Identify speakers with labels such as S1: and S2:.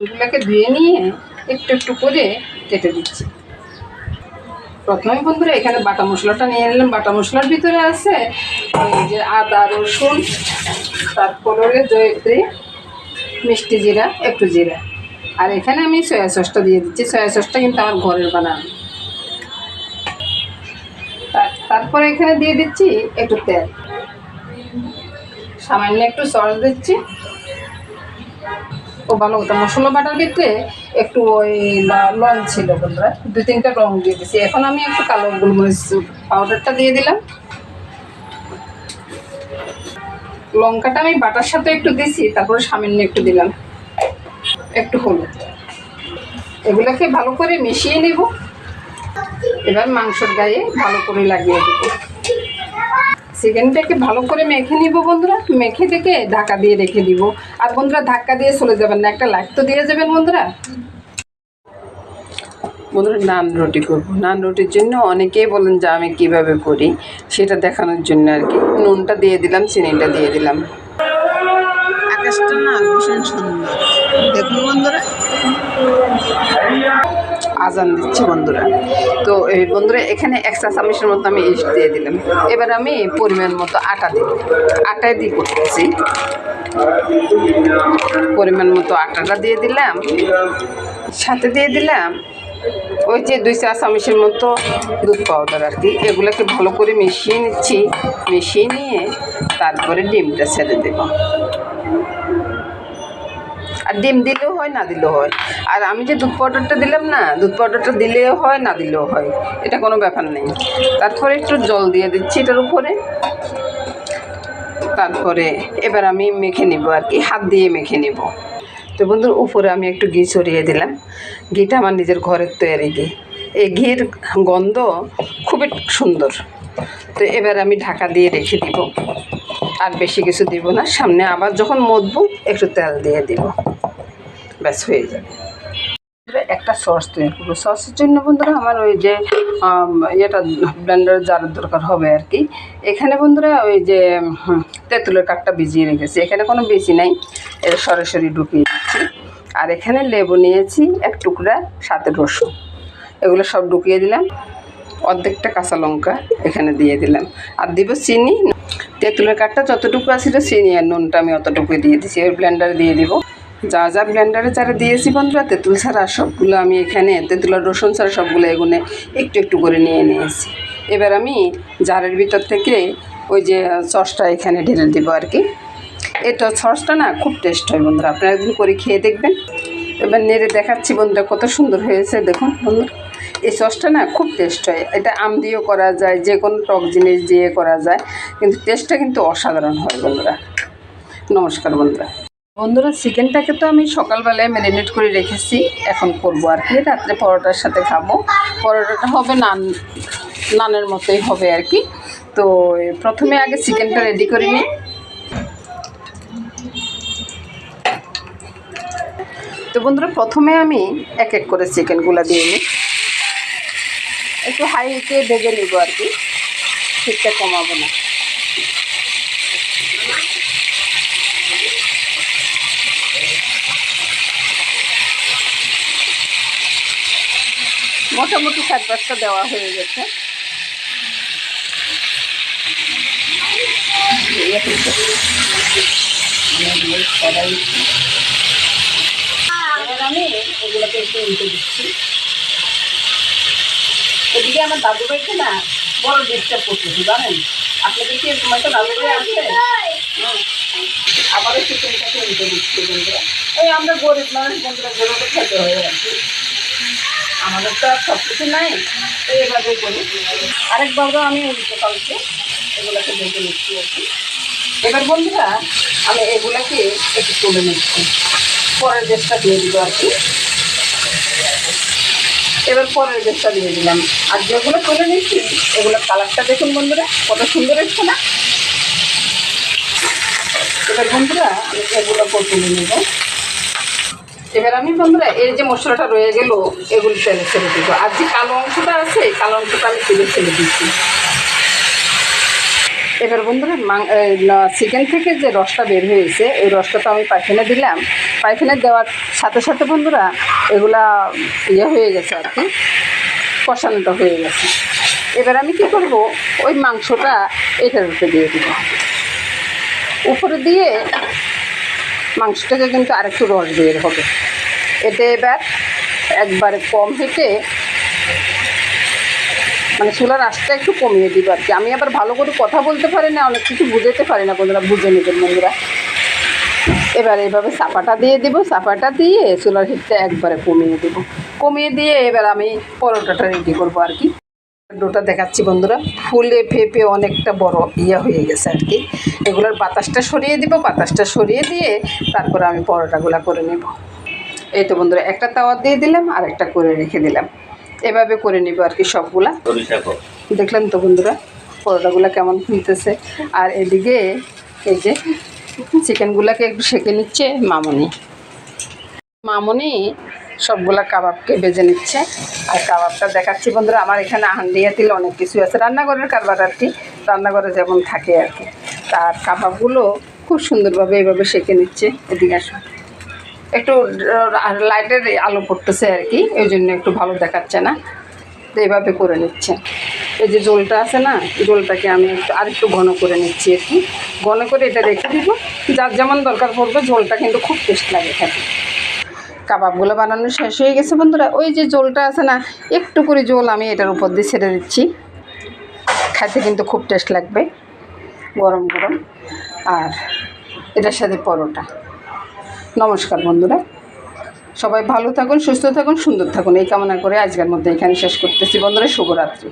S1: এগুলোকে ধুয়ে নিয়ে একটু একটু করে কেটে দিচ্ছি। প্রথমে বন্ধুরা এখানে বাটা মশলাটা নিয়ে নিলাম। বাটা মশলার ভিতরে আছে ওই যে আদা, রসুন, তারপরে জয়িত্রী, মিষ্টি জিরা, একটু জিরা, আর এখানে আমি সয়া সসটা দিয়ে দিচ্ছি। সয়া সসটা কিন্তু আমার ঘরের বানানো। তারপরে এখানে দিয়ে দিচ্ছি একটু তেল, সামান্য একটু সস দিচ্ছি। ও ভালো হতো। মশলা বাটার ভিতরে একটু ওই লং ছিল বন্ধুরা, 2-3টা রং দিয়ে দিচ্ছি। এখন আমি একটু কালো গোলমরিচ পাউডারটা দিয়ে দিলাম। লঙ্কাটা আমি বাটার সাথে একটু দিছি, তারপরে সামান্য একটু দিলাম একটু হলুদ। এগুলোকে ভালো করে মিশিয়ে নেব। এবার মাংসের গায়ে ভালো করে লাগিয়ে দেব। চিকেনটাকে ভালো করে মেখে নিব বন্ধুরা। মেখে থেকে ঢাকা দিয়ে রেখে দিব। আর বন্ধুরা ধাক্কা দিয়ে চলে যাবেন না, একটা লাইক তো দিয়ে যাবেন বন্ধুরা। বন্ধুরা নান রুটি করবো। নান রুটির জন্য অনেকেই বলেন যে আমি কীভাবে করি সেটা দেখানোর জন্য আর কি। নুনটা দিয়ে দিলাম, চিনিটা দিয়ে দিলাম।
S2: আকাশটা না ভীষণ সুন্দর, দেখুন বন্ধুরা।
S1: আজান দিচ্ছে বন্ধুরা। তো এই বন্ধুরা এখানে 1 চা চামচের মতো আমি ইস্ট দিয়ে দিলাম। এবার আমি পরিমাণ মতো আটা দেব। আটায় দিয়ে করতেছি। পরিমাণ মতো আটাটা দিয়ে দিলাম, সাথে দিয়ে দিলাম ওই যে 2 চা চামচের মতো দুধ পাউডার আর কি। এগুলোকে ভালো করে মিশিয়ে নিচ্ছি। মিশিয়ে নিয়ে তারপরে ডিমটা ছেড়ে দেব। আর ডিম দিলেও হয়, না দিলেও হয়। আর আমি যে দুধ পাউডারটা দিলাম না, দুধ পাউডারটা দিলেও হয়, না দিলেও হয়, এটা কোনো ব্যাপার নেই। তারপরে একটু জল দিয়ে দিচ্ছি এটার উপরে। তারপরে এবার আমি মেখে নিব আর কি, হাত দিয়ে মেখে নিব। তো বন্ধুর উপরে আমি একটু ঘি ছড়িয়ে দিলাম। ঘিটা আমার নিজের ঘরের তৈরি ঘি। এই ঘির গন্ধ খুবই সুন্দর। তো এবার আমি ঢাকা দিয়ে রেখে দিব। আর বেশি কিছু দিব না। সামনে আবার যখন মধবো একটু তেল দিয়ে দিব, ব্যাস হয়ে যাবে। একটা সস তৈরি করবো। সসের জন্য বন্ধুরা আমার ওই যে ইয়েটা ব্লেন্ডার জারের দরকার হবে আর কি। এখানে বন্ধুরা ওই যে তেঁতুলের কাঠটা ভিজিয়ে রেখেছি। এখানে কোনো বেশি নাই, এটা সরাসরি ঢুকিয়ে দিচ্ছি। আর এখানে লেবু নিয়েছি 1 টুকরা, সাথে রসুন, এগুলো সব ঢুকিয়ে দিলাম। অর্ধেকটা কাঁচা লঙ্কা এখানে দিয়ে দিলাম। আর দিব চিনি। তেঁতুলের কাঠটা যতটুকু আছিল চিনি আর নুনটা আমি অতটুকুই দিয়ে দিচ্ছি। এবার ব্লেন্ডারে দিয়ে দিব। যা যা ব্লেন্ডারে যারা দিয়েছি বন্ধুরা, তেঁতুল ছাড়া সবগুলো আমি এখানে, তেঁতুল আর রসুন ছাড়া সবগুলো এগুলো একটু একটু করে নিয়ে নিয়েছি। এবার আমি জারের ভিতর থেকে ওই যে সসটা এখানে ঢেলে দেবো আর কি। এটা সসটা না খুব টেস্ট হয় বন্ধুরা, আপনারা একদিন করে খেয়ে দেখবেন। এবার নেড়ে দেখাচ্ছি বন্ধুরা কত সুন্দর হয়েছে দেখুন বন্ধুরা। এই সসটা না খুব টেস্ট হয়। এটা আম দিয়েও করা যায়, যে কোনো টক জিনিস দিয়ে করা যায়, কিন্তু টেস্টটা কিন্তু অসাধারণ হয় বন্ধুরা। নমস্কার বন্ধুরা। বন্ধুরা চিকেনটাকে তো আমি সকালবেলায় ম্যারিনেট করে রেখেছি। এখন করবো আর কি, রাত্রে পরোটার সাথে খাবো। পরোটাটা হবে নানের মতোই হবে আর কি। তো প্রথমে আগে চিকেনটা রেডি করে নিই। তো বন্ধুরা প্রথমে আমি এক এক করে চিকেনগুলো দিয়ে নিই। একটু হাই হিটে ভেজে নিব আর কি, হিটটা কমাবো না। মোটামুটি 7-8টা দেওয়া হয়ে গেছে। এবার আমি এগুলোকে একটু উল্টে দিচ্ছি। এদিকে আমার দাদু ভাইকে না বড় ডিস্টার্ব করতেছি জানেন। আপনাদের কি তোমার তো দাদু ভাই আছে? আবারও চিকেনটাকে উল্টে দিচ্ছি বন্ধুরা। ওই আমরা গরিব মানুষ বন্ধুরা, যেভাবে খেতে হয় আর কি, আমাদের তো আর সব কিছু নাই, তো এভাবে করি। আরেকবারও আমি উল্টে পাল্টে এগুলোকে ভেজে নিচ্ছি আর কি। এবার বন্ধুরা আমি এগুলাকে একটু তুলে নিচ্ছি, পরের দেশটা দিয়ে দিব আর কি। এবার পরের দেশটা দিয়ে দিলাম। আর যেগুলো তুলে নিচ্ছি এগুলোর কালারটা দেখুন বন্ধুরা কত সুন্দর এসছে না। এবার বন্ধুরা আমি এগুলো তুলে নেব। এবার আমি বন্ধুরা এই যে মশলাটা রয়ে গেল এগুলো তেলে ছেড়ে দেবো। আর যে কালো অংশটা আছে কালো অংশটা আমি তেলে ছেড়ে দিচ্ছি। এবার বন্ধুরা চিকেন থেকে যে রসটা বের হয়েছে এই রসটা তো আমি পাইখানে দিলাম। পাইখানে দেওয়ার সাথে সাথে বন্ধুরা এগুলা হয়ে গেছে আর কি, কষানোটা হয়ে গেছে। এবার আমি কি করব, ওই মাংসটা এটার উপরে দিয়ে দিব। উপরে দিয়ে মাংসটাকে কিন্তু আরেকটু রস বের হবে। এতে এবার একবারে কম হেঁটে মানে চুলার আঁচটা একটু কমিয়ে দিব আর কি। আমি আবার ভালো করে কথা বলতে পারি না, অনেক কিছু বুঝাতে পারি না বন্ধুরা, বুঝে নেবেন বন্ধুরা। এবার এইভাবে চাপাটা দিয়ে দিব, চাপাটা দিয়ে চুলার হিটটা একবারে কমিয়ে দেব। কমিয়ে দিয়ে এবার আমি পরোটাটা রেডি করবো আর কি। ডোটা দেখাচ্ছি বন্ধুরা, ফুলে ফেপে অনেকটা বড় হয়ে গেছে আর কি। এগুলোর বাতাসটা সরিয়ে দিব, বাতাসটা সরিয়ে দিয়ে তারপরে আমি পরোটাগুলো করে নেব। এই তো বন্ধুরা, একটা তাওয়া দিয়ে দিলাম আর একটা করে রেখে দিলাম। এভাবে করে নিব আর কি সবগুলা। দেখলেন তো বন্ধুরা পরোটাগুলো কেমন ফুলতেছে। আর এদিকে এই যে চিকেনগুলোকে একটু সেঁকে নিচ্ছে মামনি সবগুলা কাবাবকে ভেজে নিচ্ছে। আর কাবাবটা দেখাচ্ছি বন্ধুরা, আমার এখানে হান্ডিয়া তেল অনেক কিছু আছে, রান্নাঘরের কারবার আর কি, রান্নাঘরে যেমন থাকে আর কি। তার কাবাবগুলো খুব সুন্দরভাবে এইভাবে সেঁকে নিচ্ছে। এদিকে আসো, একটু লাইটের আলো পড়তেছে আর কি, ওই জন্য একটু ভালো দেখাচ্ছে না, তো এইভাবে করে নিচ্ছে। এই যে জলটা আছে না, জলটাকে আমি আরেকটু ঘন করে নিচ্ছি আর কি। ঘন করে এটা রেখে দিব, যার যেমন দরকার পড়বে। ঝোলটা কিন্তু খুব টেস্ট লাগে খেতে। কাবাবগুলো বানানো শেষ হয়ে গেছে বন্ধুরা। ওই যে জলটা আছে না, একটু করে জল আমি এটার উপর দিয়ে ছেড়ে দিচ্ছি। খেতে কিন্তু খুব টেস্ট লাগবে গরম গরম। আর এটার সাথে পরোটা। নমস্কার বন্ধুরা, সবাই ভালো থাকুন, সুস্থ থাকুন, সুন্দর থাকুন, এই কামনা করে আজকের মধ্যে এখানে শেষ করতেছি বন্ধুরা। শুভরাত্রি।